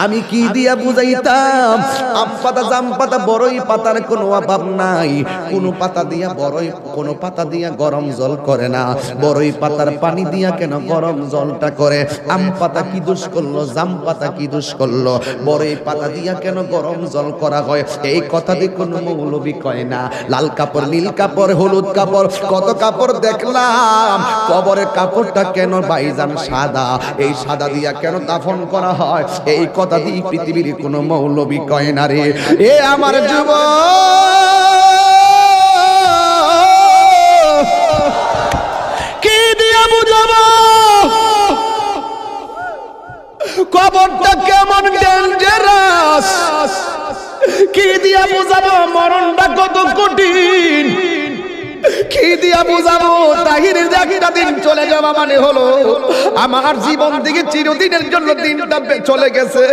আমি কি দিয়া বুঝাইতাম? আম পাতা, জাম পাতা, বড়ই পাতার কোনো অভাব নাই। কোন পাতা দিয়া বড়ই, কোন পাতা দিয়া গরম জল করে না। বড়ই পাতার পানি দিয়া কেন গরম জলটা করে? আম পাতা কি দোষ করলো? জাম পাতা কি দোষ করলো? বড়ই পাতা দিয়া কেন গরম জল করা হয়? এই কথা দিয়ে কোন মৌলবি কয় না। লাল কাপড়, নীল কাপড়, হলুদ কাপড়, কত কাপড় দেখলাম। কবরের কাপড়টা কেন ভাইজান সাদা? এই সাদা দিয়া কেন দাফন করা হয়? এই কথা দিয়ে পৃথিবীর কোন মৌলবি কয় না রে। এ আমার যুবক, কি দিয়া বুঝাবো কবরটা কেমন ডেঞ্জারাস? কি দিয়া বুঝাবো মরণটা কত কঠিন? কি দিয়া বুঝাবো তাহিরের একটা দিন চলে যাওয়া মানে হলো আমার জীবন থেকে চিরদিনের জন্য দিনটা চলে গেছে।